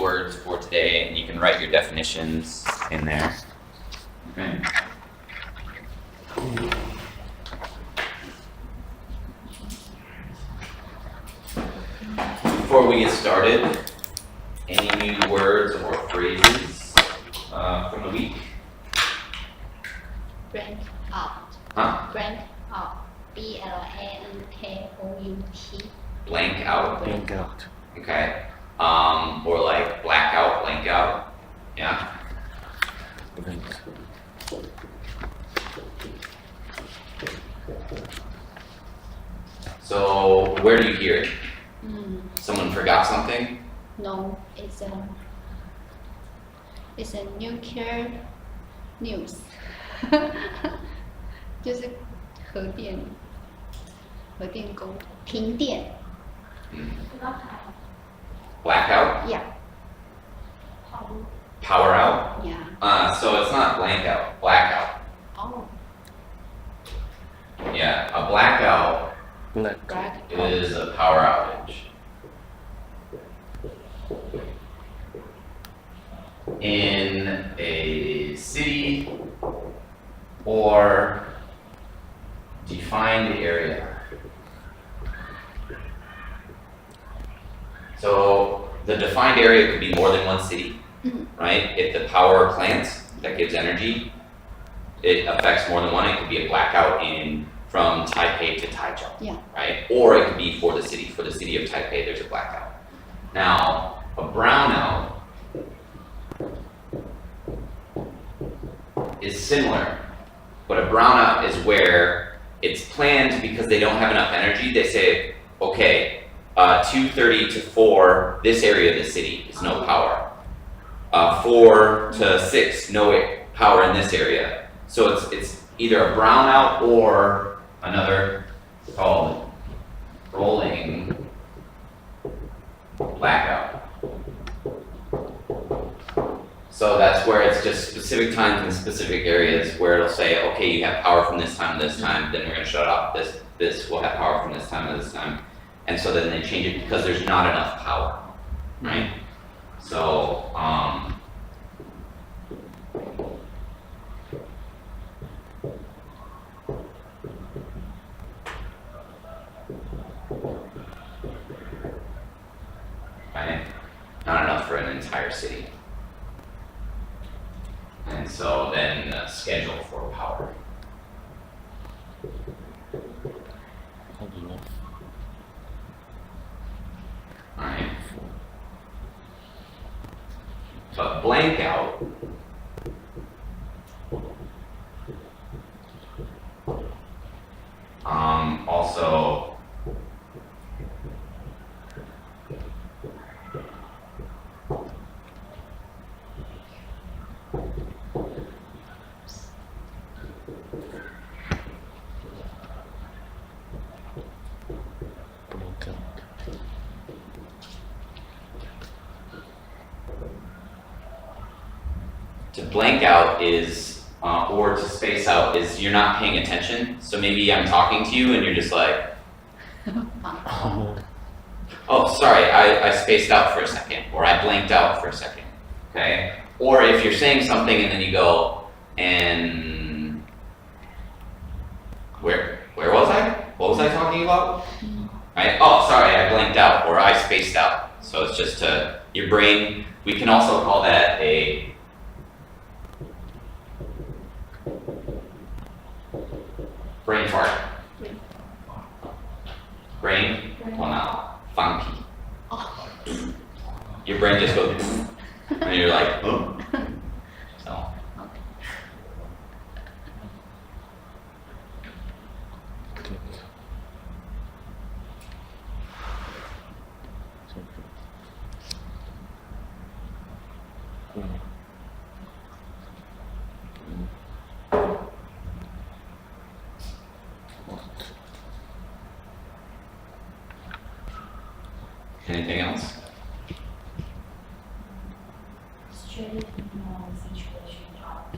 words for today, and you can write your definitions in there. Okay. Before we get started, any new words or phrases from the week? Blank out. Huh? Blank out. B-L-A-N-K-O-U-T. Blank out. Blank out. Okay. Or like blackout, blank out. Yeah. Blank. So where do you hear it? Someone forgot something? No, it's a nuclear news. 就是核电工停电。Blackout? Yeah. Power out? Yeah. So it's not blank out, blackout. Oh, Yeah, a blackout Black. black. is a power outage. In a city or defined area. So the defined area could be more than one city, right? If the power plant that gives energy, it affects more than one. It could be a blackout from Taipei to Taichung, Yeah. right? Or it could be for the city. For the city of Taipei, there's a blackout. Now, a brownout is similar, but a brownout is where it's planned because they don't have enough energy. They say, okay, 2:30 to 4, this area of the city is no power. 4 to 6, no power in this area. So it's either a brownout or another called rolling blackout. So that's where it's just specific times in specific areas where it'll say, okay, you have power from this time to this time, then we're going to shut off. This will have power from this time to this time. And so then they change it because there's not enough power, right? So, right? Not enough for an entire city. And so then schedule for power. Not enough. Alright. But blank out also Blank out. to blank out is or to space out is you're not paying attention. So maybe I'm talking to you and you're just like, oh, sorry, I spaced out for a second, or I blanked out for a second, okay? Or if you're saying something and then you go, and where was I? What was I talking about? Right? Oh, sorry, I blanked out, or I spaced out. So it's just your brain, we can also call that a brain fart. Brain? Well, not funky. Oh. Your brain just goes, and you're like, oh. So. Click. Anything else? Straight situation out.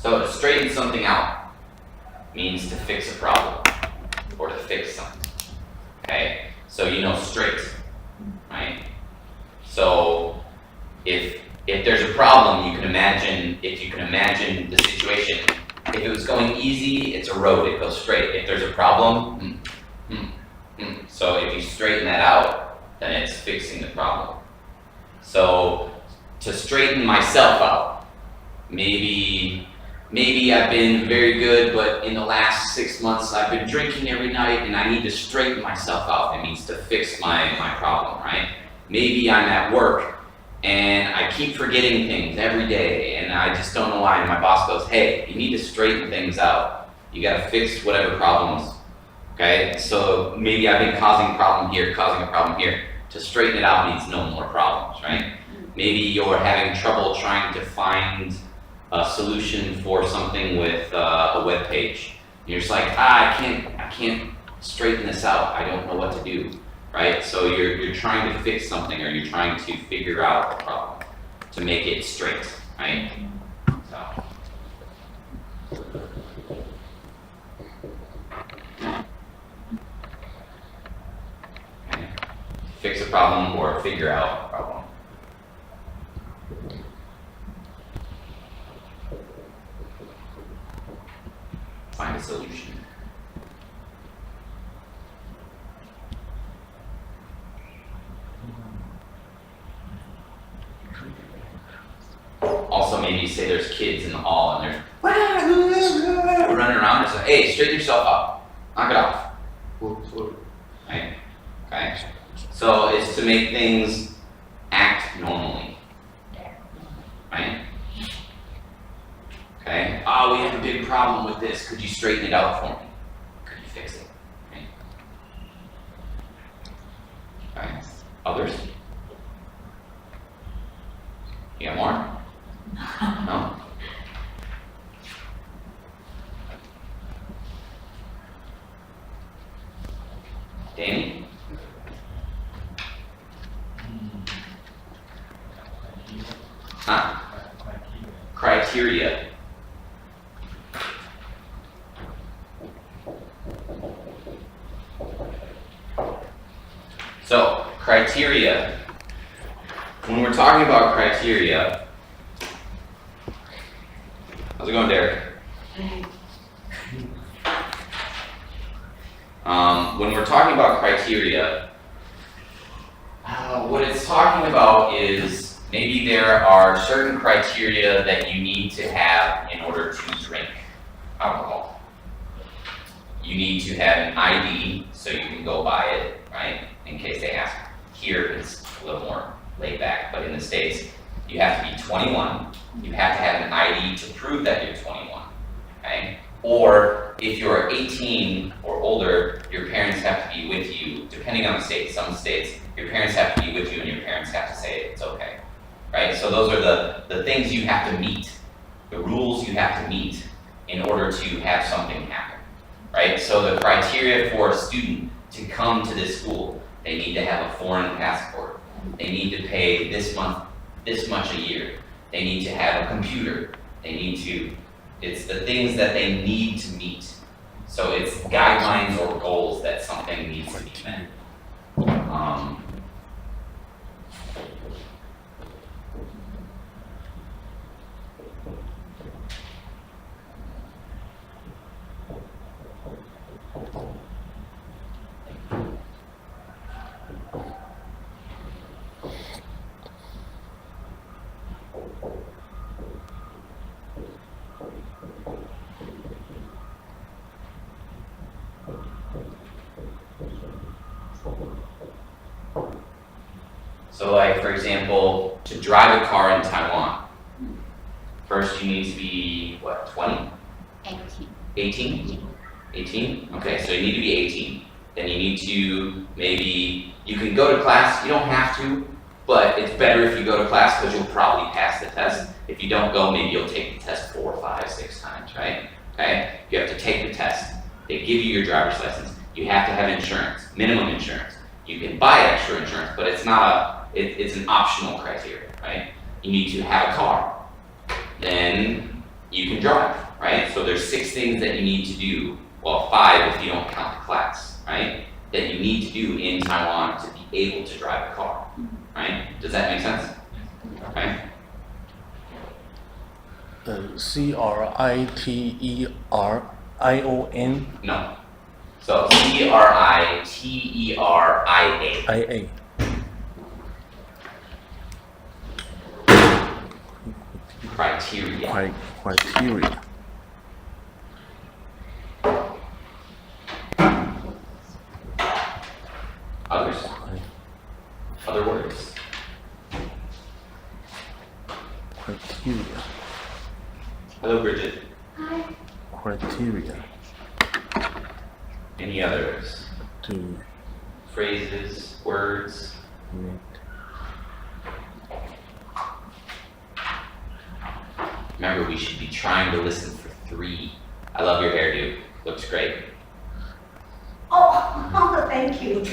So to straighten something out means to fix a problem or to fix something. Okay? So you know straight, right? So if there's a problem, you can imagine the situation. If it was going easy, it's a road, it goes straight. If there's a problem, so if you straighten that out, then it's fixing the problem. So to straighten myself out, maybe I've been very good, but in the last 6 months I've been drinking every night and I need to straighten myself out. It means to fix my problem, right? Maybe I'm at work and I keep forgetting things every day and I just don't know why. And my boss goes, hey, you need to straighten things out. You gotta fix whatever problems, okay? So maybe I've been causing a problem here. To straighten it out means no more problems, right? Maybe you're having trouble trying to find a solution for something with a web page. You're just like, I can't straighten this out. I don't know what to do, right? So you're trying to fix something or you're trying to figure out a problem to make it straight, right? So. Okay. Fix a problem or figure out a problem. Find a solution. Also, maybe you say there's kids in the hall and they're running around and say, hey, straighten yourself up. Knock it off. Right? Okay. So it's to make things act normally. Right? Okay. Oh, we have a big problem with this. Could you straighten it out for me? Could you fix it? Right? Okay. Others? You got more? No? Danny? Huh? Criteria. So, criteria. When we're talking about criteria, how's it going, Derek? When we're talking about criteria, what it's talking about is maybe there are certain criteria that you need to have in order to drink alcohol. You need to have an ID so you can go buy it, right? In case they ask. Here it's a little more laid back, but in the States, you have to be 21. You have to have an ID to prove that you're 21, okay? Or if you're 18 or older, your parents have to be with you, depending on the state. Some states, your parents have to be with you and your parents have to say it's okay, right? So those are the things you have to meet, the rules you have to meet in order to have something happen, right? So the criteria for a student to come to this school, they need to have a foreign passport. They need to pay this much a year. They need to have a computer. It's the things that they need to meet. So it's guidelines or goals that something needs to be met. So like, for example, to drive a car in Taiwan, first you need to be, what, 20? 18? 18? Okay, so you need to be 18. Then you need to, maybe, you can go to class, you don't have to, but it's better if you go to class because you'll probably pass the test. If you don't go, maybe you'll take the test 4, 5, 6 times, right? Okay, you have to take the test. They give you your driver's license. You have to have insurance, minimum insurance. You can buy extra insurance, but it's not it's an optional criteria, right? You need to have a car. Then you can drive, right? So there's 6 things that you need to do, well, 5 if you don't count the class, right? That you need to do in Taiwan to be able to drive a car, right? Does that make sense? Right? CRITERION No. So CRITERIA. IA. Criteria. Criteria. Others? Other words? Criteria. Hello, Bridget. Hi. Criteria. Any others? To Phrases, words? meet. Remember, we should be trying to listen for 3. I love your hairdo. Looks great. Oh, thank you.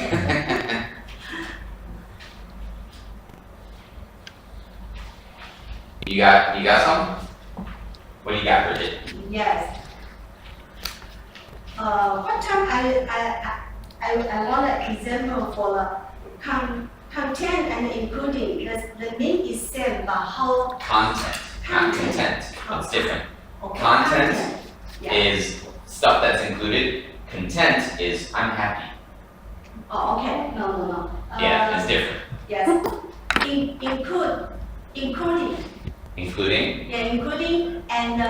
You got some? What do you got, Bridget? Yes. What time I want an example for the content and including, the name is same, but how, Content, not Content. content. It's different. okay. Content Yeah. is stuff that's included. Content is I'm happy. Oh, okay, no. Yeah, it's different. Yes, including, Including yeah, including and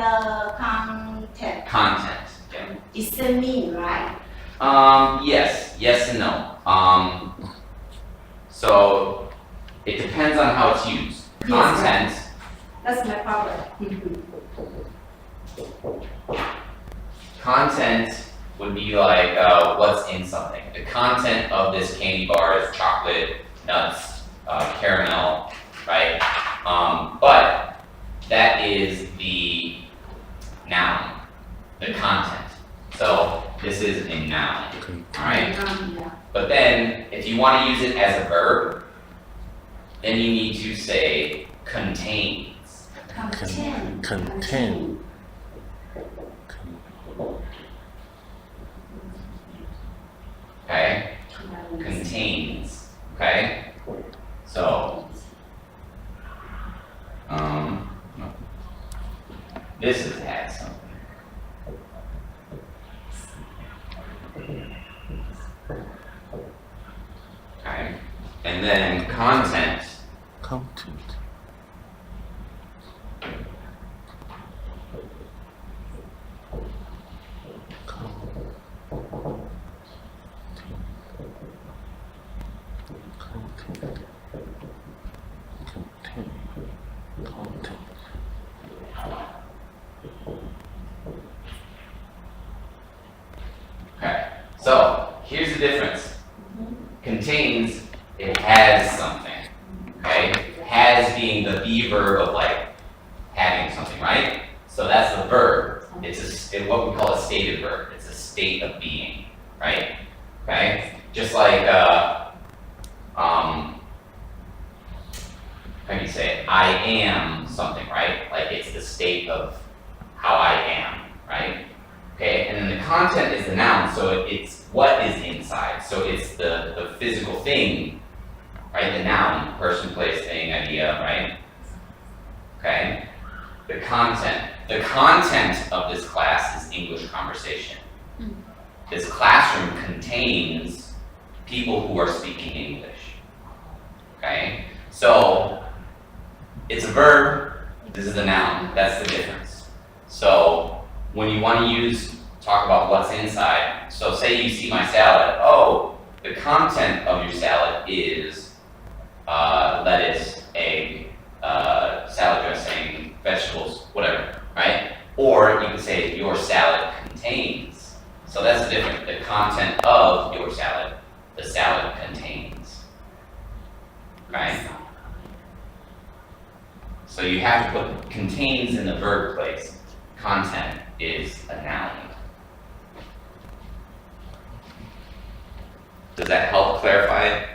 content, content. Yeah. is the mean, right? Yes and no. So it depends on how it's used. Yes. Content, That's my problem. content would be like what's in something. The content of this candy bar is chocolate, nuts, caramel, right? But that is the noun, the content. So this is a noun, alright? Yeah. But then, if you want to use it as a verb, then you need to say contains. Content. Contain. Okay? Contains. Okay? So, this has had something. Okay? And then content. Content. Content. Okay, so here's the difference. Contains, it has something. Okay? Has being the be verb of like having something, right? So that's the verb. It's what we call a stated verb. It's a state of being, right? Okay? Just like how do you say it? I am something, right? Like it's the state of how I am, right? Okay, and then the content is the noun, so it's what is inside. So it's the physical thing, right? The noun, person, place, thing, idea, right? Okay? The content. The content of this class is English conversation. This classroom contains people who are speaking English. Okay? So it's a verb, this is a noun, that's the difference. So when you want to talk about what's inside, so say you see my salad, oh, the content of your salad is lettuce, egg, salad dressing, vegetables, whatever, right? Or you can say your salad contains. So that's the difference, the content of your salad, the salad contains, right? So you have to put contains in the verb place. Content is a noun. Does that help clarify it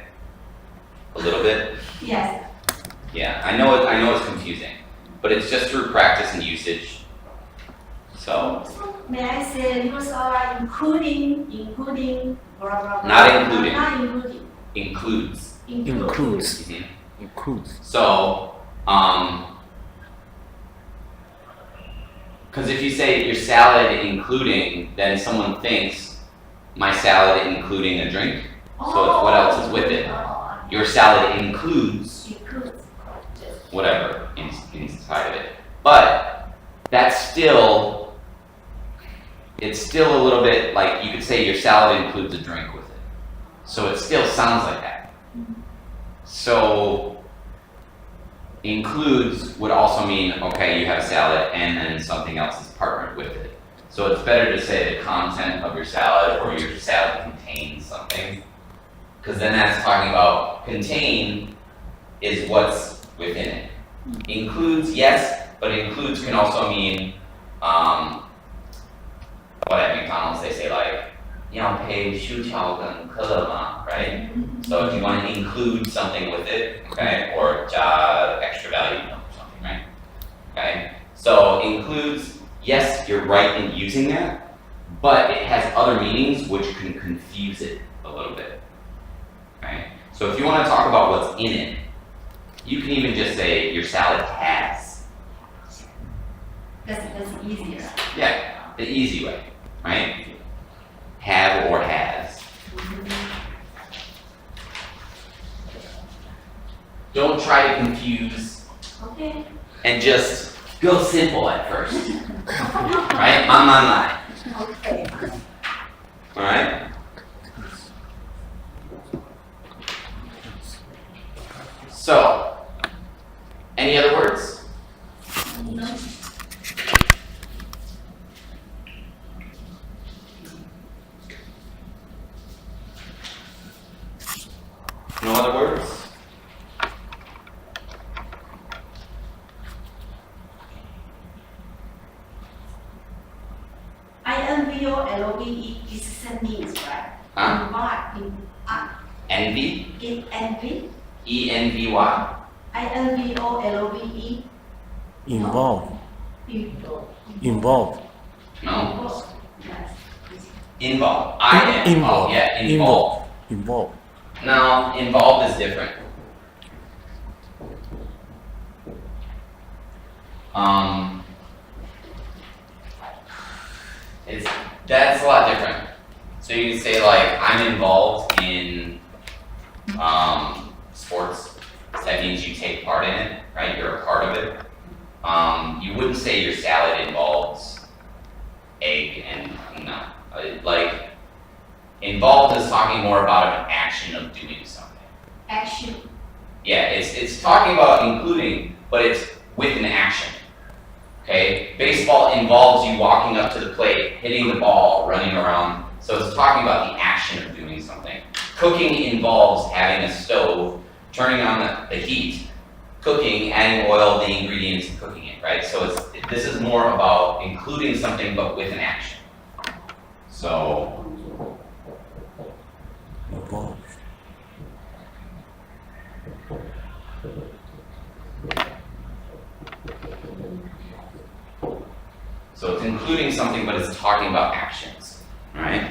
a little bit? Yes. Yeah, I know it's confusing, but it's just through practice and usage. So, may I say use our including blah blah blah. Not including. Not including. includes. Includes. Mhm. Includes. So, because if you say your salad including, then someone thinks my salad including a drink. So it's what else is with it? Your salad includes Includes. whatever inside of it. But that's still, it's still a little bit like you could say your salad includes a drink with it. So it still sounds like that. So includes would also mean, okay, you have salad and then something else is partnered with it. So it's better to say the content of your salad or your salad contains something. Because then that's talking about contain is what's within it. Includes, yes, but includes can also mean, what at McDonald's they say like, 要配薯条跟可乐吗, right? So if you want to include something with it, okay, or extra value or something, right? Okay, so includes, yes, you're right in using that, but it has other meanings which can confuse it a little bit. Okay, so if you want to talk about what's in it, you can even just say your salad has. That's easier. Yeah, the easy way, right? Have or has. Don't try to confuse Okay. and just go simple at first. Right? Man. Okay. Alright? So, any other words? No other words? INVOLOVE is same means, right? Huh? Envy? In envy. ENVY? INVOLOVE. Involve. Involve. Involve. No. Yes. Involve. I-N-V-O. Yeah, involve. Involve. No, involved is different. That's a lot different. So you can say like, I'm involved in sports. That means you take part in it, right? You're a part of it. You wouldn't say your salad involves egg and no. Like, involved is talking more about an action of doing something. Action. Yeah, it's talking about including, but it's with an action. Okay? Baseball involves you walking up to the plate, hitting the ball, running around. So it's talking about the action of doing something. Cooking involves having a stove, turning on the heat, cooking, adding oil, the ingredients, and cooking it, right? So this is more about including something but with an action. So, Involve. so it's including something but it's talking about actions, right?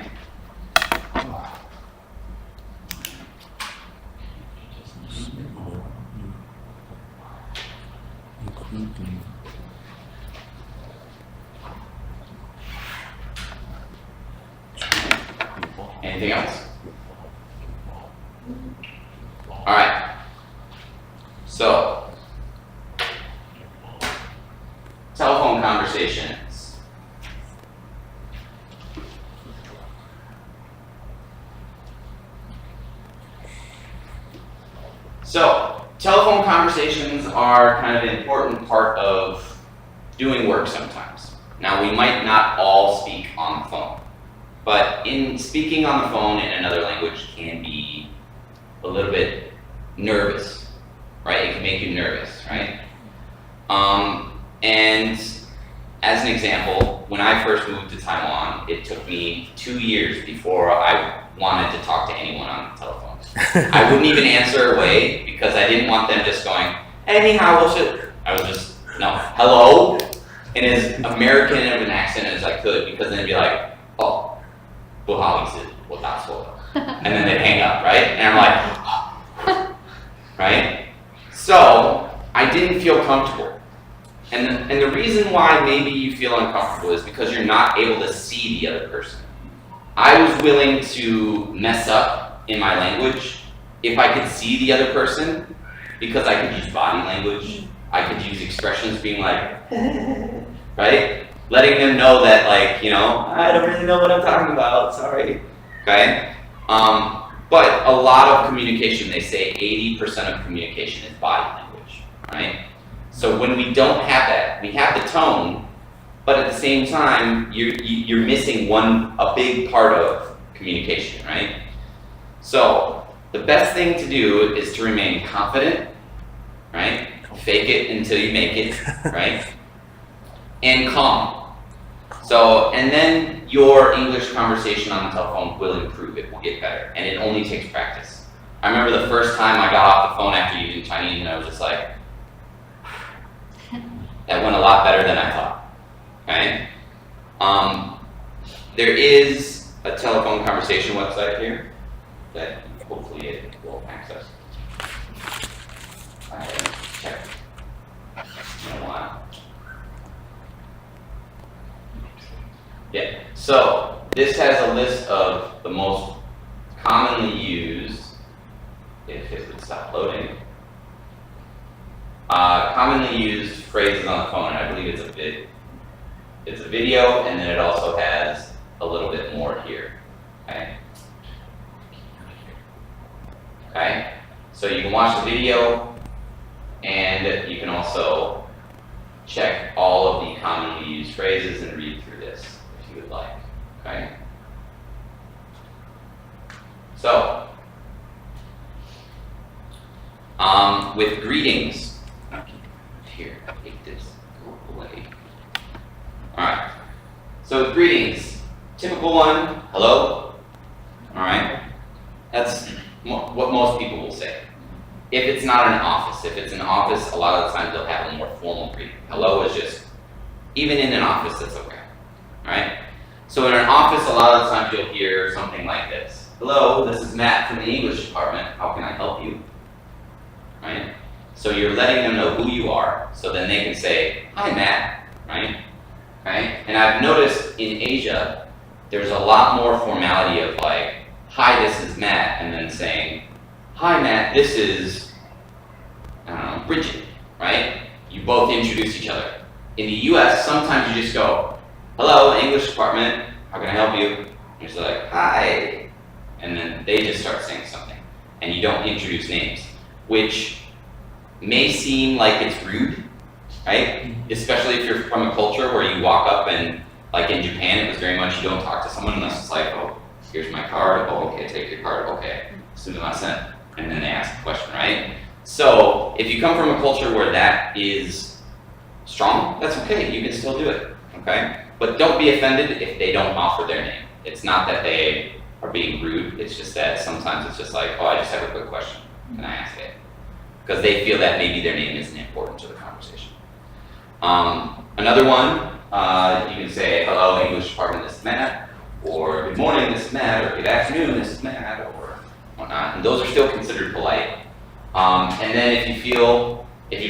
Including. Anything else? Alright. So, telephone conversations. So, telephone conversations are kind of an important part of doing work sometimes. Now, we might not all speak on the phone, but in speaking on the phone in another language can be a little bit nervous, right? It can make you nervous, right? And as an example, when I first moved to Taiwan, it took me 2 years before I wanted to talk to anyone on the telephone. I wouldn't even answer away because I didn't want them just going, hey, ni hao, I was just, no, hello? in as American of an accent as I could, because then it'd be like, oh, 不好意思，我打错了. And then they'd hang up, right? And I'm like, right? So, I didn't feel comfortable. And the reason why maybe you feel uncomfortable is because you're not able to see the other person. I was willing to mess up in my language if I could see the other person, because I could use body language, I could use expressions being like, right? Letting them know that, like, you know, I don't really know what I'm talking about, sorry. Okay? But a lot of communication, they say 80% of communication is body language, right? So when we don't have that, we have the tone, but at the same time, you're missing a big part of communication, right? So the best thing to do is to remain confident, right? Fake it until you make it, right? And calm. So, and then your English conversation on the telephone will improve, it will get better, and it only takes practice. I remember the first time I got off the phone after using Chinese, and I was just like, that went a lot better than I thought, okay? There is a telephone conversation website here that hopefully it will access. I haven't checked in a while. Yeah, so this has a list of the most commonly used, if it would stop loading, commonly used phrases on the phone, and I believe it's a video, and then it also has a little bit more here, okay? Okay, so you can watch the video, and you can also check all of the commonly used phrases and read through this if you would like, okay? So, with greetings, here, take this, go away. Alright, so with greetings, typical one, hello, alright? That's what most people will say. If it's not an office, if it's an office, a lot of the times they'll have a more formal greeting. Hello is just, even in an office, that's okay, right? So in an office, a lot of the times you'll hear something like this. Hello, this is Matt from the English department. How can I help you? Right? So you're letting them know who you are, so then they can say, hi Matt, right? Right? And I've noticed in Asia, there's a lot more formality of like, hi, this is Matt, and then saying, hi Matt, this is, I don't know, Bridget, right? You both introduce each other. In the US, sometimes you just go, hello, English department, how can I help you? And you're just like, hi, and then they just start saying something, and you don't introduce names, which may seem like it's rude, right? Especially if you're from a culture where you walk up and, like in Japan, it was very much you don't talk to someone unless it's like, oh, here's my card, oh, okay, take your card, okay, sumimasen, and then they ask a question, right? So, if you come from a culture where that is strong, that's okay, you can still do it, okay? But don't be offended if they don't offer their name. It's not that they are being rude, it's just that sometimes it's just like, oh, I just have a quick question, can I ask it? Because they feel that maybe their name isn't important to the conversation. Another one, you can say, hello, English department, this is Matt, or good morning, this is Matt, or good afternoon, this is Matt, or whatnot, and those are still considered polite. And then if you're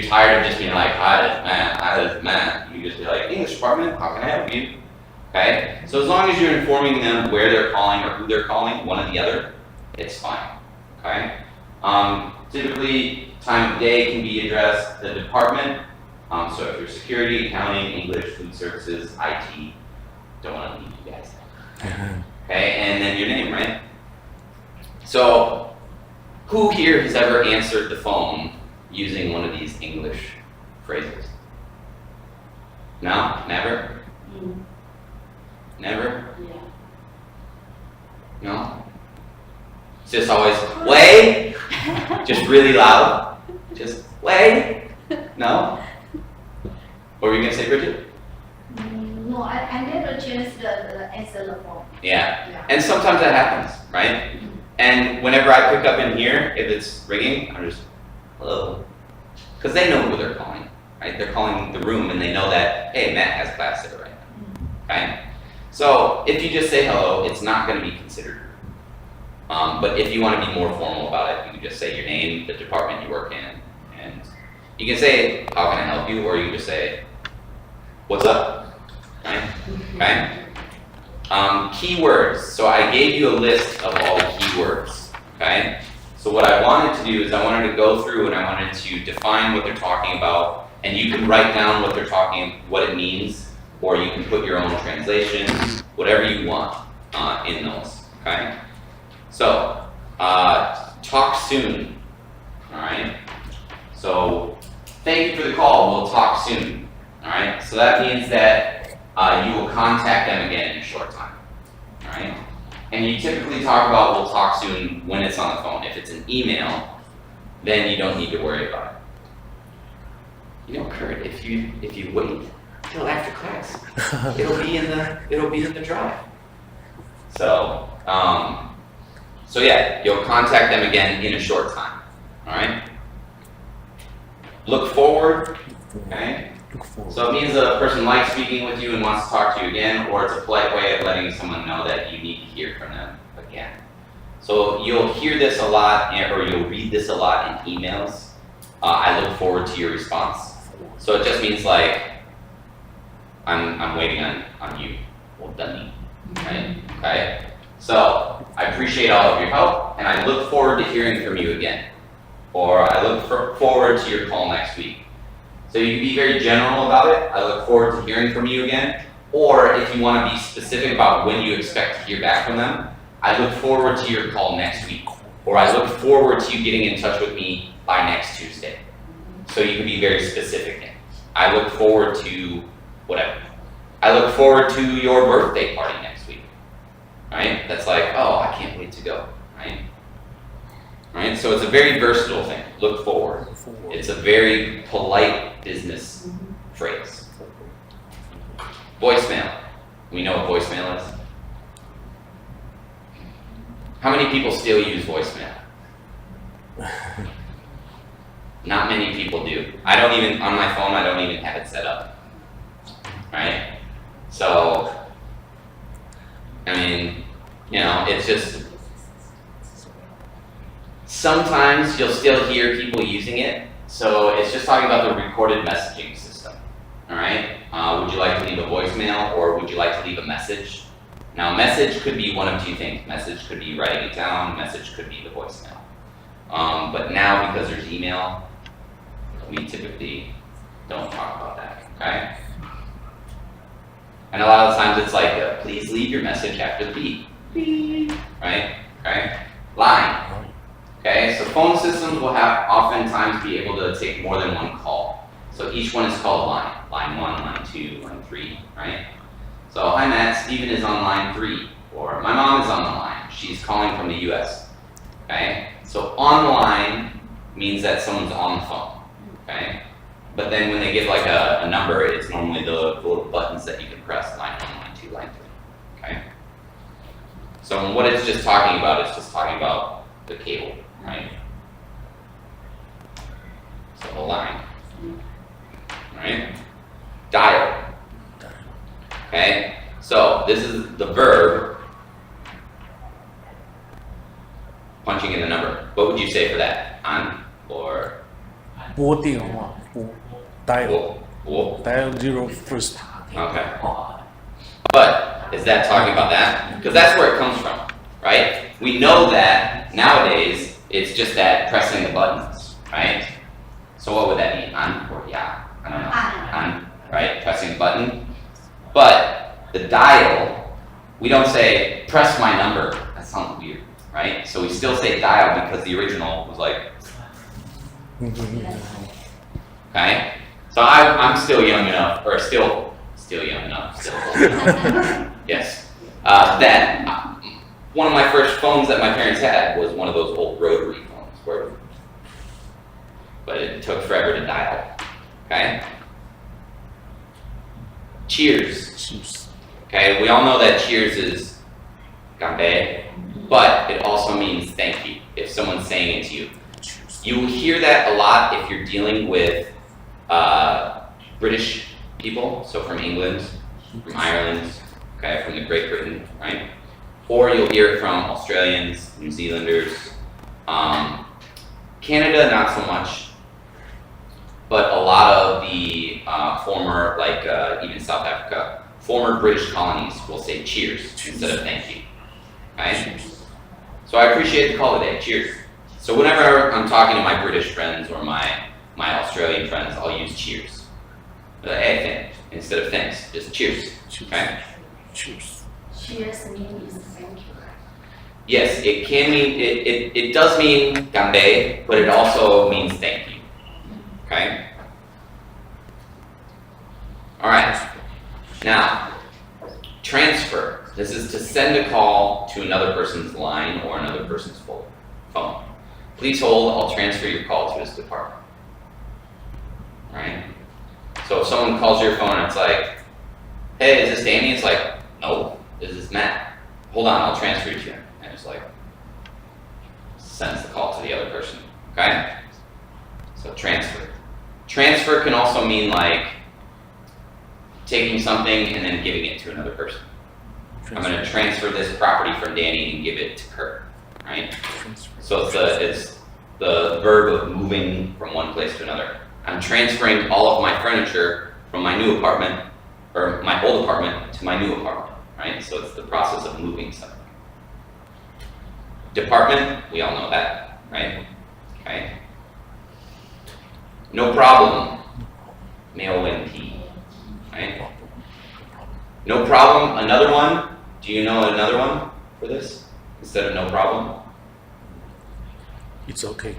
tired of just being like, hi, this is Matt, you just be like, English department, how can I help you? Okay? So as long as you're informing them where they're calling or who they're calling, one or the other, it's fine, okay? Typically, time of day can be addressed the department. So if you're security, accounting, English, food services, IT, don't want to leave you guys. Okay, and then your name, right? So, who here has ever answered the phone using one of these English phrases? No? Never? Never? Yeah. No? It's just always, way? Just really loud? Just, way? No? What were you going to say, Bridget? No, I never changed the answer the phone. Yeah. Yeah. And sometimes that happens, right? And whenever I pick up in here, if it's ringing, I'm just, hello. Because they know who they're calling, right? They're calling the room and they know that, hey, Matt has class there right now, okay? So if you just say hello, it's not gonna be considered rude. But if you wanna be more formal about it, you can just say your name, the department you work in, and you can say, how can I help you? Or you can just say, what's up, right? Okay? Keywords. So I gave you a list of all the keywords, okay? So what I wanted to do is I wanted to go through and I wanted to define what they're talking about, and you can write down what they're talking, what it means, or you can put your own translation, whatever you want in those, okay? So, talk soon, all right? So, thank you for the call, we'll talk soon, all right? So that means that you will contact them again in a short time, all right? And you typically talk about we'll talk soon when it's on the phone. If it's an email, then you don't need to worry about it. You know, Kurt, if you wait till after class, it'll be in the drive. So, so yeah, you'll contact them again in a short time, all right? Look forward, okay? Look forward. So it means a person likes speaking with you and wants to talk to you again, or it's a polite way of letting someone know that you need to hear from them again. So you'll hear this a lot, or you'll read this a lot in emails. I look forward to your response. So it just means like, I'm waiting on you, well done, right? Okay? So I appreciate all of your help, and I look forward to hearing from you again. Or I look forward to your call next week. So you can be very general about it. I look forward to hearing from you again. Or if you want to be specific about when you expect to hear back from them, I look forward to your call next week. Or I look forward to you getting in touch with me by next Tuesday. So you can be very specific. I look forward to whatever. I look forward to your birthday party next week. Right? That's like, oh, I can't wait to go. Right? Right? So it's a very versatile thing. Look forward. Look forward. It's a very polite business phrase. Voicemail. We know what voicemail is. How many people still use voicemail? Not many people do. I don't even, on my phone, I don't even have it set up. Right? So, I mean, you know, it's just, sometimes you'll still hear people using it. So it's just talking about the recorded messaging system. All right? Would you like to leave a voicemail, or would you like to leave a message? Now, message could be one of two things. Message could be writing it down. Message could be the voicemail. But now, because there's email, we typically don't talk about that, okay? And a lot of times it's like, please leave your message after the beep. Beep. Right? Okay? Line. Okay? So phone systems will have oftentimes be able to take more than one call. So each one is called a line. Line 1, line 2, line 3, right? So, hi Matt, Steven is on line 3. Or my mom is on the line. She's calling from the US. Okay? So on the line means that someone's on the phone. Okay? But then when they give like a number, it's normally the little buttons that you can press, line 1, line 2, line 3. Okay? So what it's just talking about is just talking about the cable, right? So the line. Right? Dial. Okay? So this is the verb, punching in the number. What would you say for that? On or 拨电话，拨 dial wo? dial 0 first. Okay. But is that talking about that? Because that's where it comes from, right? We know that nowadays it's just that pressing the buttons, right? So what would that mean? On or yeah? I don't know. On, right? Pressing the button. But the dial, we don't say press my number. That sounds weird, right? So we still say dial because the original was like, okay? So I'm still young enough, or still young enough, still old enough. Yes. That one of my first phones that my parents had was one of those old rotary phones, but it took forever to dial. Okay? Cheers. Cheers. Okay, we all know that cheers is ganbei, but it also means thank you if someone's saying it to you. Cheers. You will hear that a lot if you're dealing with British people, so from England, from Ireland, okay, from the Great Britain, right? Or you'll hear it from Australians, New Zealanders, Canada, not so much, but a lot of the former, like even South Africa, former British colonies will say cheers instead of thank you, right? So I appreciate the call today, cheers. So whenever I'm talking to my British friends or my Australian friends, I'll use cheers. Hey, thanks, instead of thanks, just cheers, okay? Cheers. Cheers means thank you. Yes, it can mean, it does mean ganbei, but it also means thank you, okay? All right, now, transfer. This is to send a call to another person's line or another person's phone. Please hold, I'll transfer your call to this department. All right? So if someone calls your phone and it's like, hey, is this Danny? It's like, no, this is Matt. Hold on, I'll transfer you to him. And it's like, sends the call to the other person, okay? So transfer. Transfer can also mean like taking something and then giving it to another person. I'm gonna transfer this property from Danny and give it to her, right? So it's the verb of moving from one place to another. I'm transferring all of my furniture from my new apartment, or my old apartment to my new apartment, right? So it's the process of moving something. Department, we all know that, right? Okay. No problem, M-O-N-P, right? No problem, another one. Do you know another one for this? Instead of no problem? It's okay.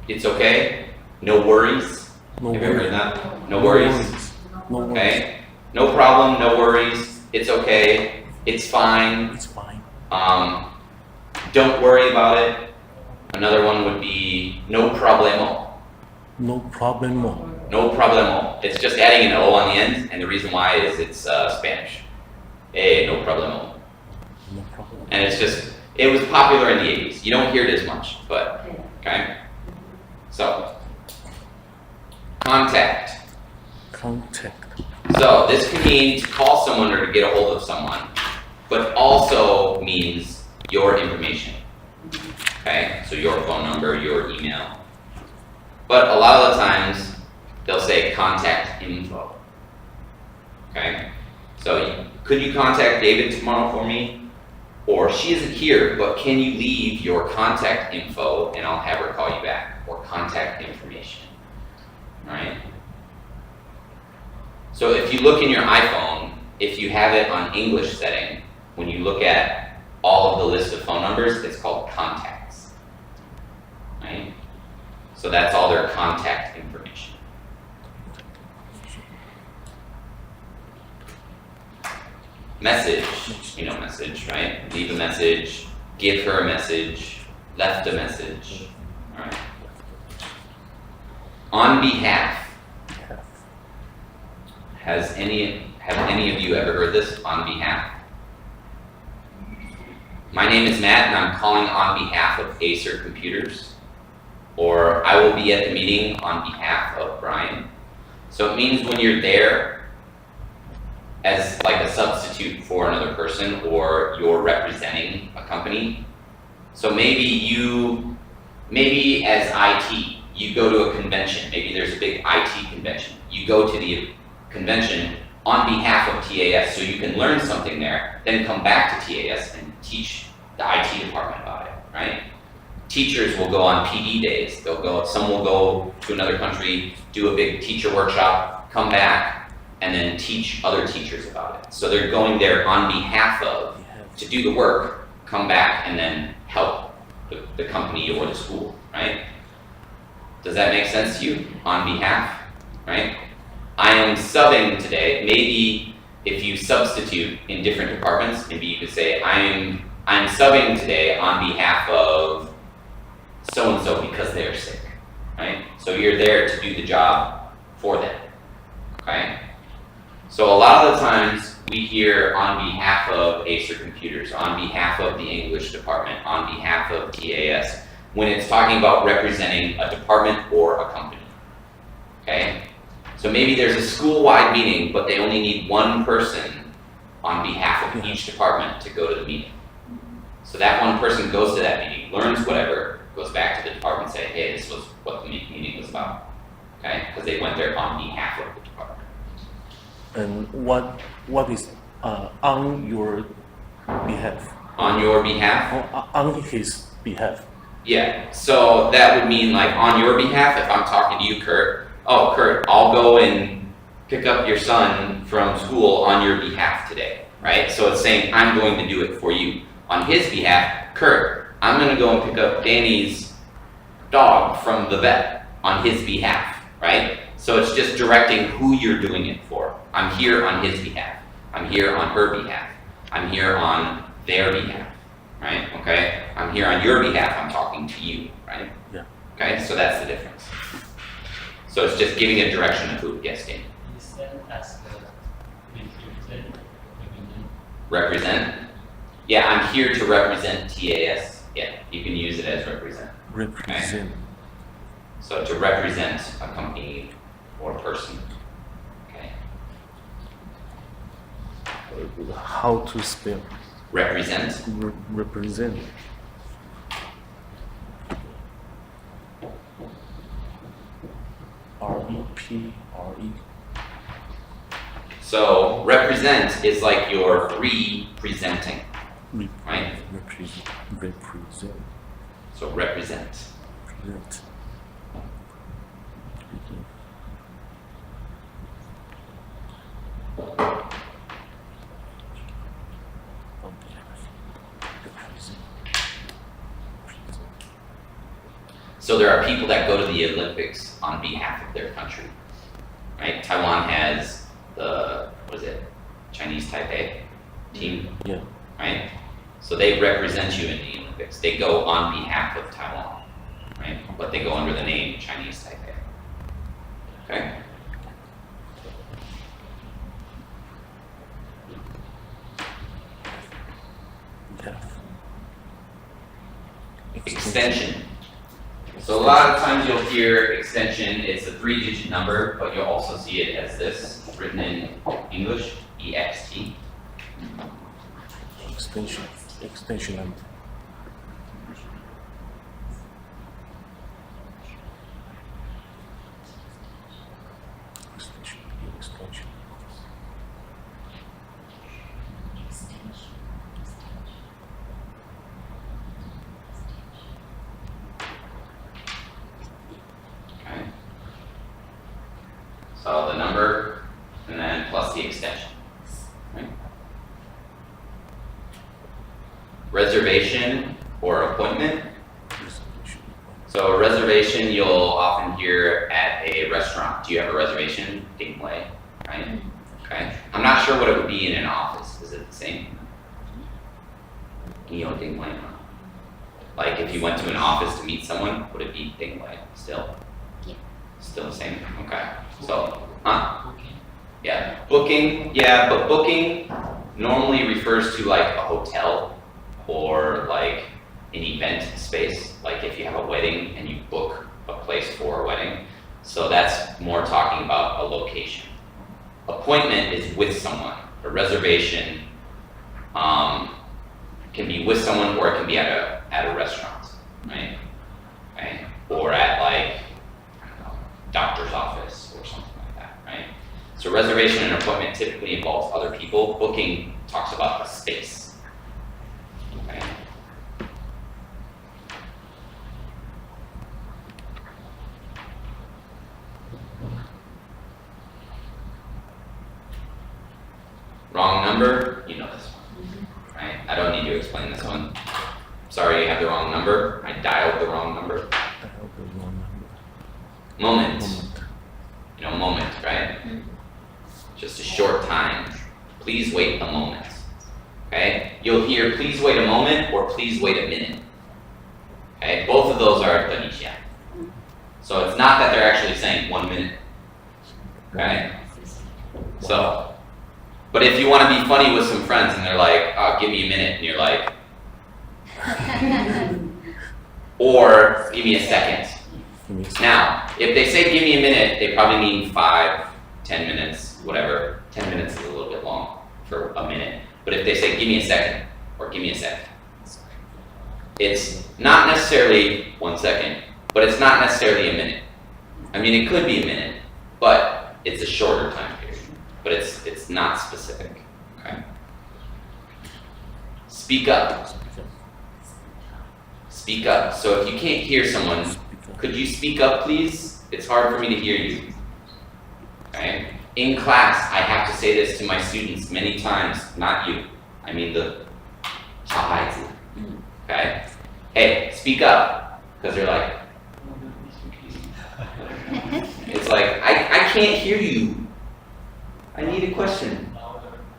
It's okay. No worries. No Have you ever worries. heard that? No worries. No worries. Okay. No problem, no worries. It's okay. It's fine. It's fine. Don't worry about it. Another one would be no problemo. No problem. No problemo. It's just adding an O on the end, and the reason why is it's Spanish. No problemo. No problem. And it's just, it was popular in the 80s. You don't hear it as much, but, okay? So, contact. Contact. So, this can mean to call someone or to get a hold of someone, but also means your information. Okay? So, your phone number, your email. But a lot of the times, they'll say contact info. Okay? So, could you contact David tomorrow for me? Or she isn't here, but can you leave your contact info and I'll have her call you back, or contact information, right? So if you look in your iPhone, if you have it on English setting, when you look at all of the list of phone numbers, it's called contacts, right? So that's all their contact information. Message, you know message, right? Leave a message, give her a message, left a message, all right? On behalf. Have any of you ever heard this, on behalf? My name is Matt and I'm calling on behalf of Acer Computers. Or I will be at the meeting on behalf of Brian. So it means when you're there as like a substitute for another person, or you're representing a company. So maybe as IT, you go to a convention, maybe there's a big IT convention. You go to the convention on behalf of TAS so you can learn something there, then come back to TAS and teach the IT department about it, right? Teachers will go on PD days. Some will go to another country, do a big teacher workshop, come back, and then teach other teachers about it. So they're going there on behalf of, to do the work, come back, and then help the company or the school, right? Does that make sense to you? On behalf, right? I am subbing today. Maybe if you substitute in different departments, maybe you could say, I'm subbing today on behalf of so-and-so because they're sick, right? So you're there to do the job for them, okay? So a lot of the times we hear on behalf of Acer Computers, on behalf of the English department, on behalf of TAS, when it's talking about representing a department or a company, okay? So maybe there's a school-wide meeting, but they only need one person on behalf of each department to go to the meeting. So that one person goes to that meeting, learns whatever, goes back to the department and say, hey, this was what the meeting was about. Okay, because they went there on behalf of the department. And what is on your behalf? On your behalf? On his behalf. Yeah, so that would mean like on your behalf, if I'm talking to you, Kurt, oh, Kurt, I'll go and pick up your son from school on your behalf today, right? So it's saying I'm going to do it for you. On his behalf, Kurt, I'm gonna go and pick up Danny's dog from the vet on his behalf, right? So it's just directing who you're doing it for. I'm here on his behalf. I'm here on her behalf. I'm here on their behalf, right? Okay? I'm here on your behalf, I'm talking to you, right? Yeah. Okay, so that's the difference. So it's just giving a direction of who, yes, Danny. Is that as the Represent? Yeah, I'm here to represent TAS. Yeah, you can use it as represent. Represent. So to represent a company or person. Okay. How to spell? Represent. Represent. REPRE. So represent is like you're representing, right? Represent. So represent. Represent. So there are people that go to the Olympics on behalf of their country, right? Taiwan has the, what is it, Chinese Taipei team, Yeah. right? So they represent you in the Olympics. They go on behalf of Taiwan, right? But they go under the name Chinese Taipei. Okay? Yeah. Extension. So a lot of times you'll hear extension, it's a 3-digit number, but you'll also see it as this, written in English, EXT. Extension. Extension number. Extension. Extension. Okay. So the number, and then plus the extension, right? Reservation or appointment. Reservation. So a reservation you'll often hear at a restaurant. Do you have a reservation? Ding Lei, right? Okay. I'm not sure what it would be in an office. Is it the same? Ding Lei. Like if you went to an office to meet someone, would it be Ding Lei still? Yeah. Still the same? Okay. So, huh? booking? Yeah. Booking, yeah, but booking normally refers to like a hotel or like an event space. Like if you have a wedding and you book a place for a wedding. So that's more talking about a location. Appointment is with someone. A reservation can be with someone or it can be at a restaurant, right? Okay. Or at like, I don't know, doctor's office or something like that, right? So reservation and appointment typically involves other people. Booking talks about the space. Okay. Wrong number, you know this one, right? I don't need to explain this one. Sorry, you have the wrong number. I dialed the wrong number. I have the wrong number. Moment, Moment. you know, moment, right? Just a short time. Please wait a moment. Okay? You'll hear please wait a moment or please wait a minute. Okay? Both of those are Danixian. So it's not that they're actually saying 1 minute. Okay? So, but if you want to be funny with some friends and they're like, oh, give me a minute, and you're like, or give me a second. Give me a second. Now, if they say give me a minute, they probably mean 5 10 minutes, whatever. 10 minutes is a little bit long for a minute. But if they say, give me a second, or give me a second, it's not necessarily 1 second, but it's not necessarily a minute. I mean, it could be a minute, but it's a shorter time period. But it's not specific, okay? Speak up. Speak up. So if you can't hear someone, could you speak up, please? It's hard for me to hear you. Okay? In class, I have to say this to my students many times, not you. I mean the 小孩子. Okay? Hey, speak up. Because they're like, it's like, I can't hear you. I need a question.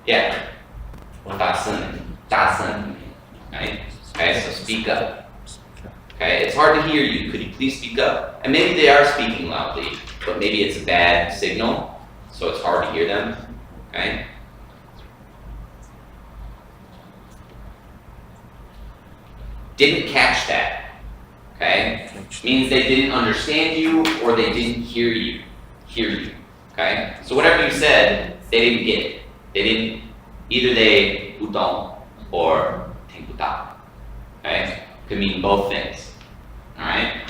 Yeah. 大声. Right? Okay, so speak up. Okay, it's hard to hear you. Could you please speak up? And maybe they are speaking loudly, but maybe it's a bad signal, so it's hard to hear them. Okay? Didn't catch that. Okay? Means they didn't understand you or they didn't hear you. Okay? So whatever you said, they didn't get it. They didn't, either they 不懂 or 听不到. Okay? Could mean both things. Alright?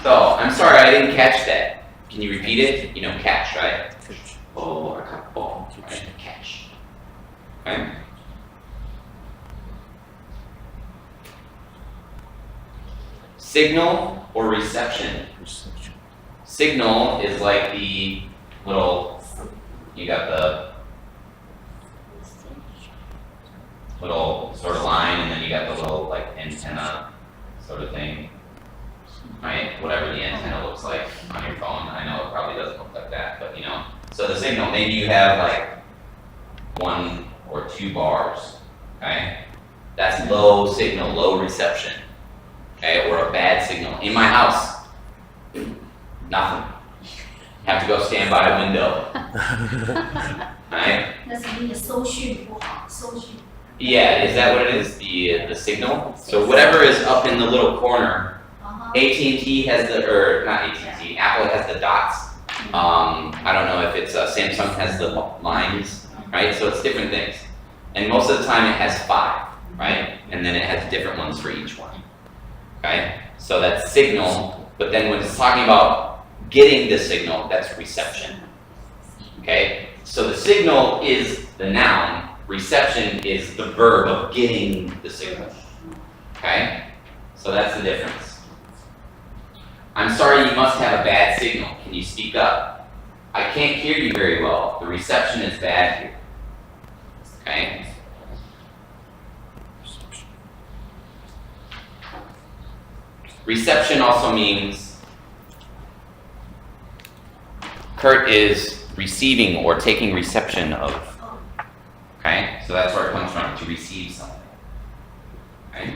So, I'm sorry I didn't catch that. Can you repeat it? You know, catch, right? Oh, or right? Catch. Okay? Signal or reception? Signal is like the little, you got the little sort of line, and then you got the little like antenna sort of thing, right? Whatever the antenna looks like on your phone. I know it probably doesn't look like that, but you know. So the signal, maybe you have like 1 or 2 bars, okay? That's low signal, low reception, okay? Or a bad signal. In my house, nothing. Have to go stand by a window, right? 那是你的收讯不好，收讯。 Yeah, is that what it is? The signal? So whatever is up in the little corner, AT&T has the, or not AT&T, Apple has the dots. I don't know if it's Samsung has the lines, right? So it's different things. And most of the time it has 5, right? And then it has different ones for each one, okay? So that's signal, but then when it's talking about getting the signal, that's reception, okay? So the signal is the noun, reception is the verb of getting the signal, okay? So that's the difference. I'm sorry, you must have a bad signal. Can you speak up? I can't hear you very well. The reception is bad here, okay? Reception also means Kurt is receiving or taking reception of. Okay, so that's where it comes from, to receive something. Okay?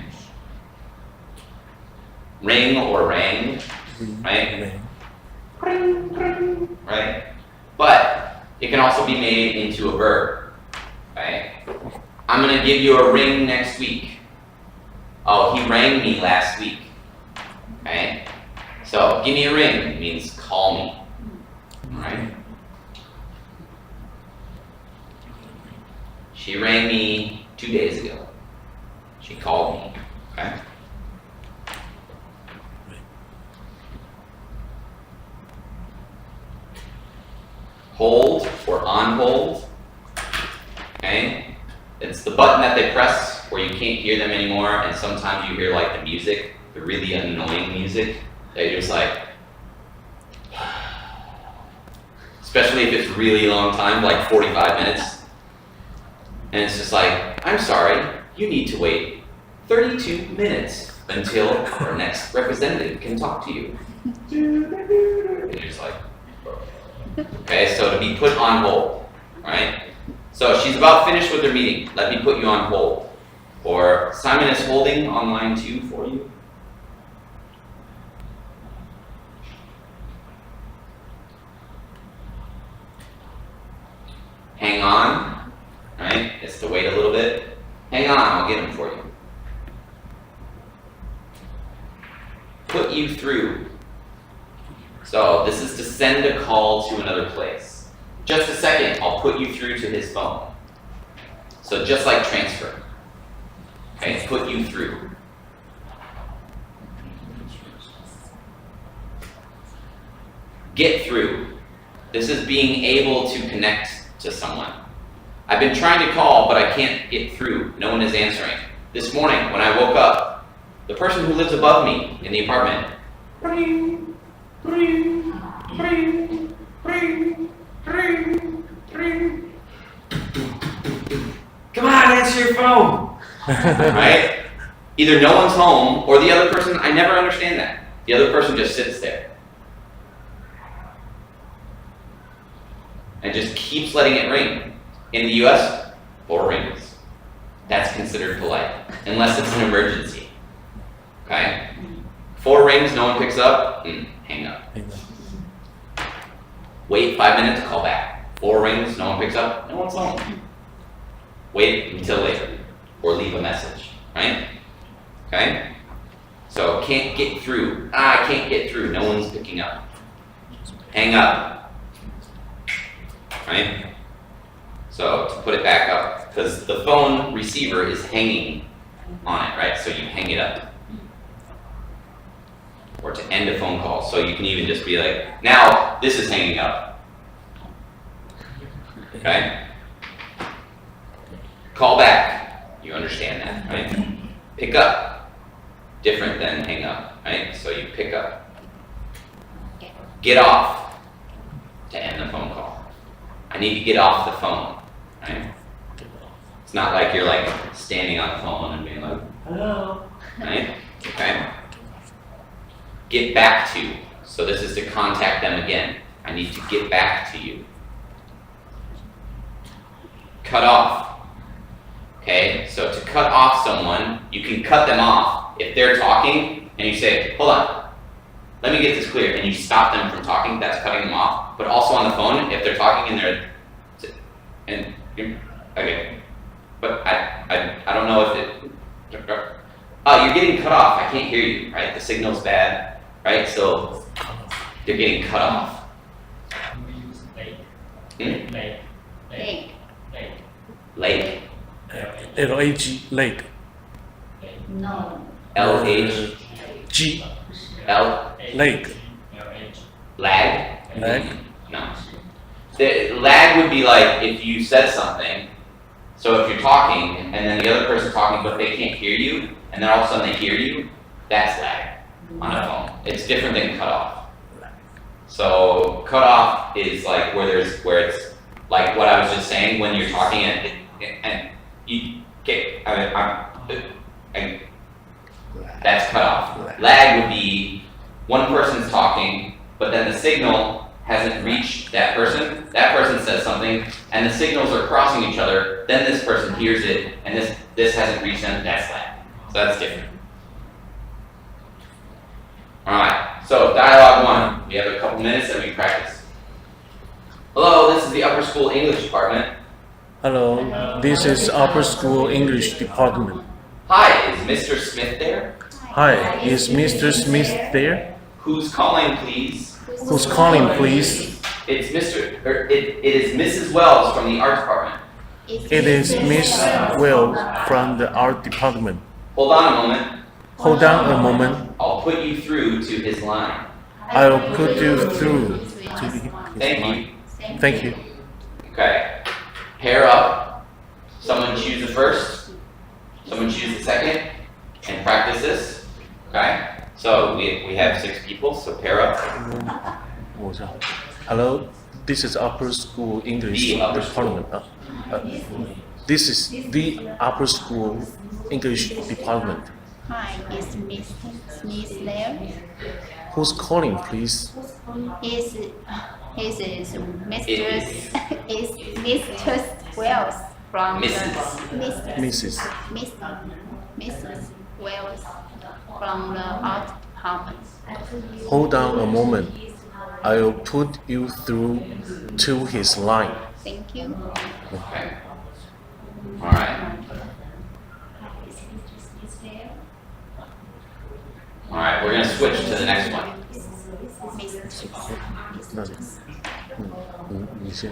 Ring or rang, right? Right? But it can also be made into a verb. Okay? I'm gonna give you a ring next week. Oh, he rang me last week. Okay? So give me a ring means call me. Alright? She rang me 2 days ago. She called me. Okay? Hold or on hold. Okay? It's the button that they press where you can't hear them anymore, and sometimes you hear like the music, the really annoying music. They're just like, especially if it's really long time, like 45 minutes. And it's just like, I'm sorry, you need to wait 32 minutes until our next representative can talk to you. And you're just like, okay, so to be put on hold, right? So she's about finished with her meeting. Let me put you on hold. Or Simon is holding on line 2 for you. Hang on, right? It's to wait a little bit. Hang on, I'll get him for you. Put you through. So this is to send a call to another place. Just a second, I'll put you through to his phone. So just like transfer. Okay, put you through. Get through. This is being able to connect to someone. I've been trying to call, but I can't get through. No one is answering. This morning, when I woke up, the person who lives above me in the apartment, ring, ring, ring, ring, ring, ring. Come on, answer your phone. Right? Either no one's home, or the other person, I never understand that. The other person just sits there. And just keeps letting it ring. In the US, 4 rings. That's considered polite, unless it's an emergency. Okay? 4 rings, no one picks up, hang up. Wait 5 minutes, call back. 4 rings, no one picks up, no one's home. Wait until later, or leave a message, right? Okay? So can't get through. I can't get through, no one's picking up. Hang up. Right? So to put it back up, because the phone receiver is hanging on it, right? So you hang it up. Or to end a phone call. So you can even just be like, now this is hanging up. Okay? Call back. You understand that, right? Pick up. Different than hang up, right? So you pick up. Get off to end the phone call. I need to get off the phone, right? It's not like you're like standing on the phone and being like, hello, right? Okay. Get back to. So this is to contact them again. I need to get back to you. Cut off. Okay, so to cut off someone, you can cut them off. If they're talking and you say, hold on, let me get this clear, and you stop them from talking, that's cutting them off. But also on the phone, if they're talking and okay, but I don't know if it, you're getting cut off, I can't hear you, right? The signal's bad, right? So you're getting cut off. We use lake. Hmm? Lake. Lake. Lake. Lake, LAG, lake. No. LH, G, L, lake. lag? Lag? No. The lag would be like if you said something, so if you're talking and then the other person's talking but they can't hear you, and then all of a sudden they hear you, that's lag on a phone. It's different than cut off. So cut off is like where it's like what I was just saying, when you're talking and you get, that's cut off. Lag would be one person's talking, but then the signal hasn't reached that person says something, and the signals are crossing each other, then this person hears it, and this hasn't reached them, that's lag. So that's different. Alright, so dialogue 1. We have a couple minutes and we practice. Hello, this is the upper school English department. Hello, this is upper school English department. Hi, is Mr. Smith there? Hi, is Mr. Smith there? Who's calling, please? Who's calling, please? It is Mrs. Wells from the art department. It is Miss Wells from the art department. Hold on a moment. Hold on a moment. I'll put you through to his line. I'll put you through to his Thank line. you. Thank you. Okay. Pair up. Someone choose the first. Someone choose the second. And practice this. Okay? So we have 6 people, so pair up. Hello, this is upper school English The upper school. department. This is the upper school English department. Hi, is Mr. Smith there? Who's calling, please? Is Mr. It is Mr. Wells from Mrs. the Mrs. Wells from the art department. Hold on a moment. I'll put you through to his line. Thank you. Okay. Alright. Alright, we're gonna switch to the next one. 下。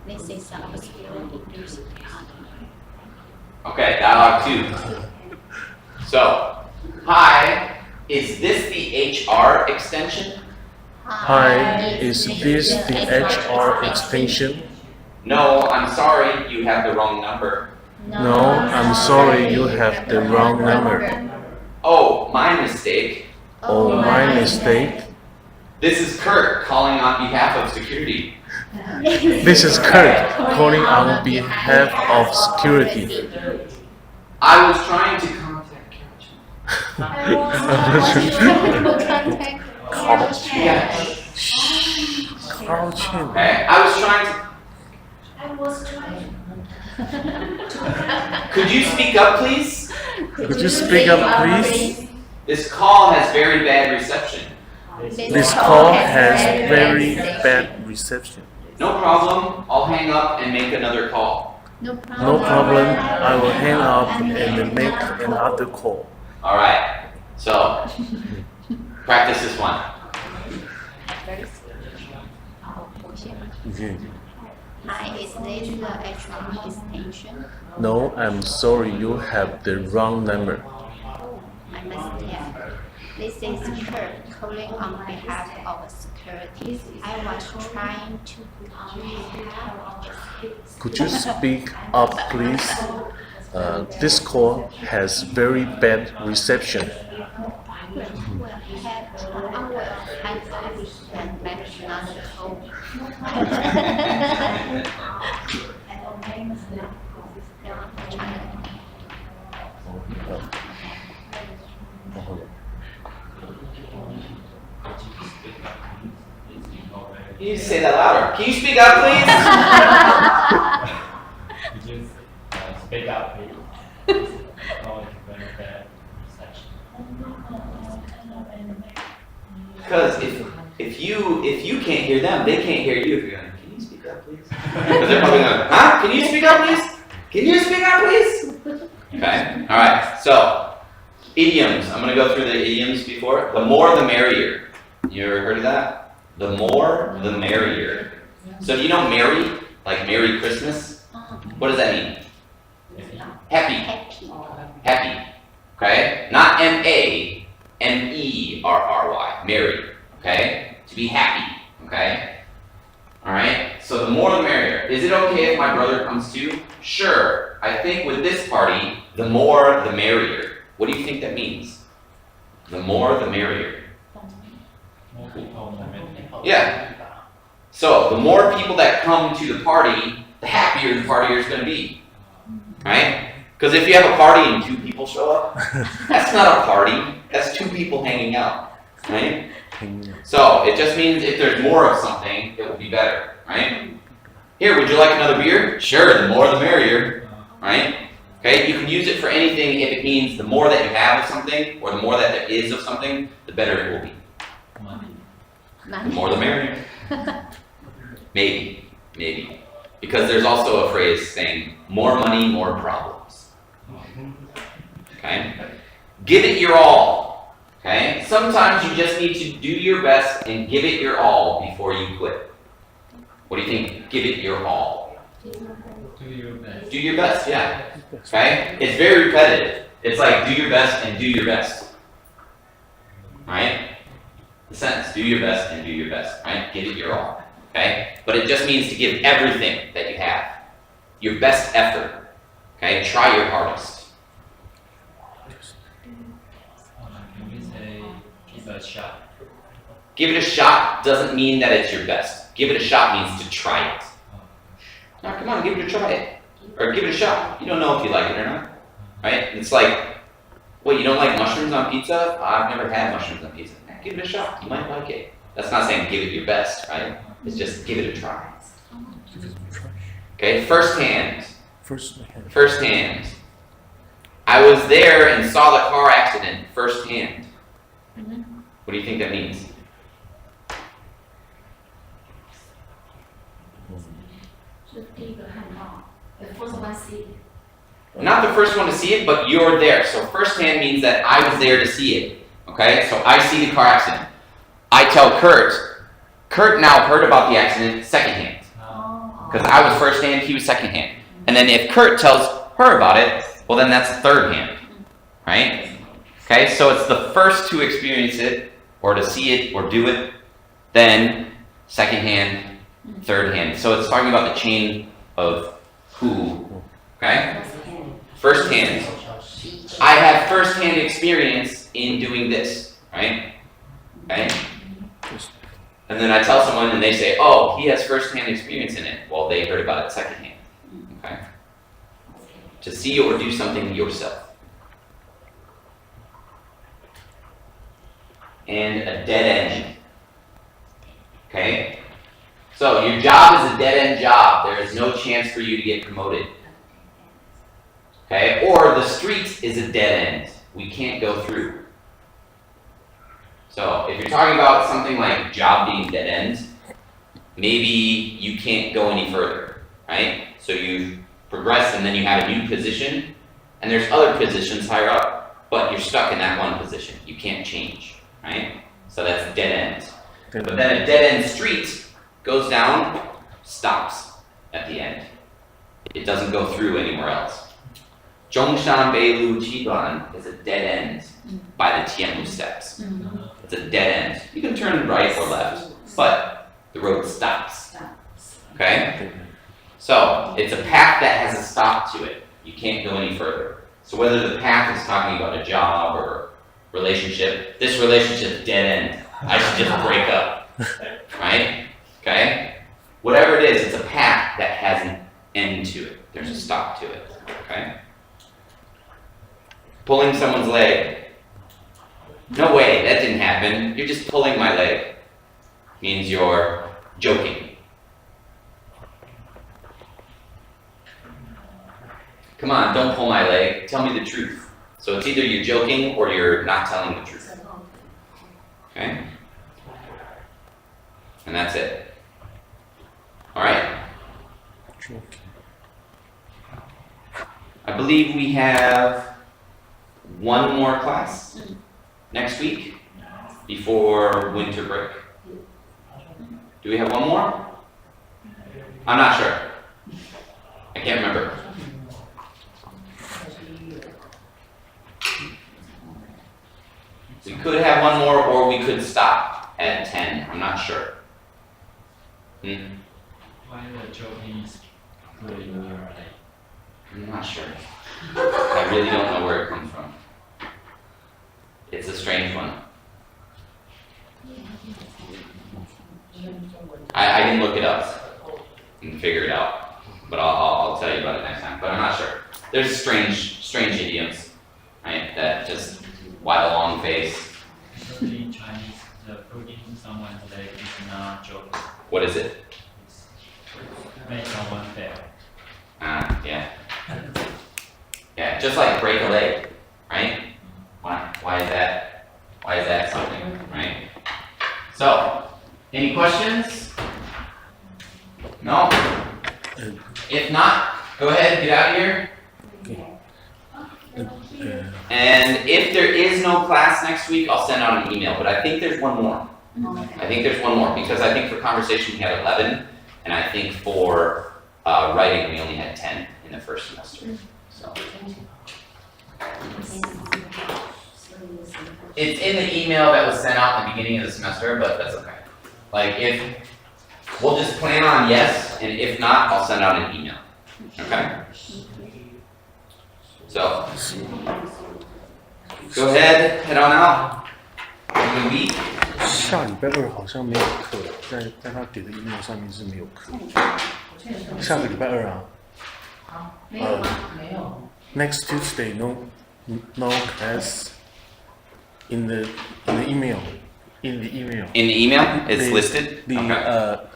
This is our security music. Okay, dialogue 2. So, hi, is this the HR extension? Hi, is this the HR extension? No, I'm sorry, you have the wrong number. No, I'm sorry, you have the wrong number. Oh, my mistake. Oh, my mistake. This is Kurt calling on behalf of security. This is Kurt calling on behalf of security. I was trying to contact Carol Chen. Yeah. Carl Chen. Okay, I was trying to. Could you speak up, please? Could you speak up, please? This call has very bad reception. This call has very bad reception. No problem. I'll hang up and make another call. No problem. No problem, I will hang up and make another call. All right. So, practice this one. Okay. Hi, is this the HR extension? No, I'm sorry, you have the wrong number. My mistake. This is Kurt calling on behalf of security. I was trying to Could you speak up, please? This call has very bad reception. You need to say that louder. Can you speak up, please? You just speak up, please. Oh, it's very bad reception. Because if you can't hear them, they can't hear you. If you're going, can you speak up, please? Because they're probably going, huh? Can you speak up, please? Can you speak up, please? Okay. All right. So, idioms. I'm going to go through the idioms before. The more, the merrier. You ever heard of that? The more, the merrier. So, do you know merry? Like Merry Christmas? What does that mean? Happy. happy. Happy. Okay? Not M-A, M-E-R-R-Y. Merry. Okay? To be happy. Okay? Alright? So the more the merrier. Is it okay if my brother comes too? Sure. I think with this party, the more the merrier. What do you think that means? The more the merrier. More people, more people. Yeah. So the more people that come to the party, the happier the partier is going to be. Right? Because if you have a party and 2 people show up, that's not a party. That's 2 people hanging out. Right? So it just means if there's more of something, it will be better. Right? Here, would you like another beer? Sure, the more the merrier. Right? Okay, you can use it for anything if it means the more that you have of something, or the more that there is of something, the better it will be. The more the merrier. Maybe. Because there's also a phrase saying, more money, more problems. Okay? Give it your all. Okay? Sometimes you just need to do your best and give it your all before you quit. What do you think? Give it your all. Do your best. Do your best, yeah. Okay? It's very repetitive. It's like do your best and do your best. Right? The sentence, do your best and do your best. Right? Give it your all. Okay? But it just means to give everything that you have. Your best effort. Okay? Try your hardest. Can we say give a shot? Give it a shot doesn't mean that it's your best. Give it a shot means to try it. Now, come on, give it a try. Or give it a shot. You don't know if you like it or not. Right? It's like, what, you don't like mushrooms on pizza? I've never had mushrooms on pizza. Give it a shot. You might like it. That's not saying give it your best, right? It's just give it a try. Okay, first hand. First hand. I was there and saw the car accident firsthand. What do you think that means? The first one see. Not the first one to see it, but you're there. So firsthand means that I was there to see it. Okay, so I see the car accident. I tell Kurt, Kurt now heard about the accident secondhand. Oh. Because I was first hand, he was second hand. And then if Kurt tells her about it, well then that's third hand. Right? Okay, so it's the first to experience it, or to see it, or do it, then second hand, third hand. So it's talking about the chain of who. Okay? First hand. I have first hand experience in doing this. Right? Okay? And then I tell someone and they say, oh, he has first-hand experience in it. Well, they heard about it secondhand. Okay? To see or do something yourself. And a dead end. Okay? So your job is a dead-end job. There is no chance for you to get promoted. Okay? Or the street is a dead end. We can't go through. So if you're talking about something like job being dead end, maybe you can't go any further, right? So you've progressed and then you have a new position, and there's other positions higher up, but you're stuck in that one position. You can't change, right? So that's dead end. But then a dead end street goes down, stops at the end. It doesn't go through anywhere else. Zhongshan Beilu Qiguan is a dead end by the Tianmu steps. It's a dead end. You can turn right or left, but the road stops. Okay? So it's a path that has a stop to it. You can't go any further. So whether the path is talking about a job or relationship, this relationship is dead end. I should just break up. Right? Okay? Whatever it is, it's a path that has an end to it. There's a stop to it. Okay? Pulling someone's leg. No way, that didn't happen. You're just pulling my leg. Means you're joking. Come on, don't pull my leg. Tell me the truth. So it's either you're joking or you're not telling the truth. Okay? And that's it. Alright. I believe we have one more class next week before winter break. Do we have one more? I'm not sure. I can't remember. We could have one more or we could stop at 10. I'm not sure. Why the joking is really near, right? I'm not sure. I really don't know where it comes from. It's a strange one. I can look it up and figure it out, but I'll tell you about it next time. But I'm not sure. There's strange idioms, right? That just why the long face. Especially in Chinese, the putting someone's leg is not joking. What is it? It's make someone fail. Yeah. Yeah, just like break a leg, right? Why is that? Why is that something, right? So, any questions? No? If not, go ahead, get out of here. And if there is no class next week, I'll send out an email, but I think there's one more. I think there's one more, because I think for conversation we had 11, and I think for writing we only had 10 in the first semester. So. It's in the email that was sent out at the beginning of the semester, but that's okay. Like if, we'll just plan on yes, and if not, I'll send out an email. Okay? So, go ahead, head on out. Have a good week. 下礼拜二好像没有课，在他给的 email 上面是没有课。下个礼拜二啊。没有吗？没有。Next Tuesday, no class. In the email. In the email. In the email, it's listed. The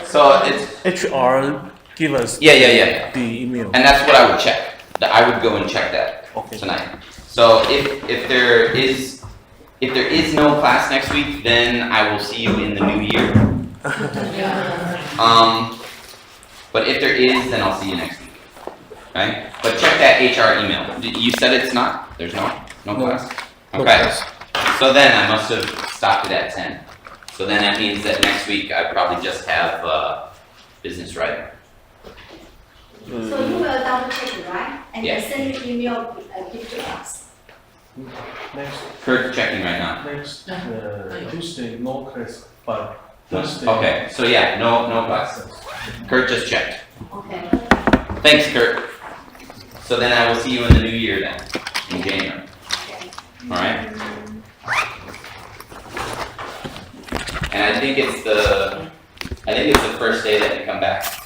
So it's HR give us yeah. the email. And that's what I would check. I would go and check that tonight. So if there is no class next week, then I will see you in the new year. But if there is, then I'll see you next week. Okay? But check that HR email. You said it's not? There's no class? No Okay. class. So then I must have stopped it at 10. So then that means that next week I probably just have, business right. So you will double check, right? And Yeah. then send the email, give to us. Next Kurt's checking right now. next Tuesday no class, but Thursday. Okay, so yeah, no class. Kurt just checked. Okay. Thanks, Kurt. So then I will see you in the new year then, in January. Alright? And I think it's the first day that you come back.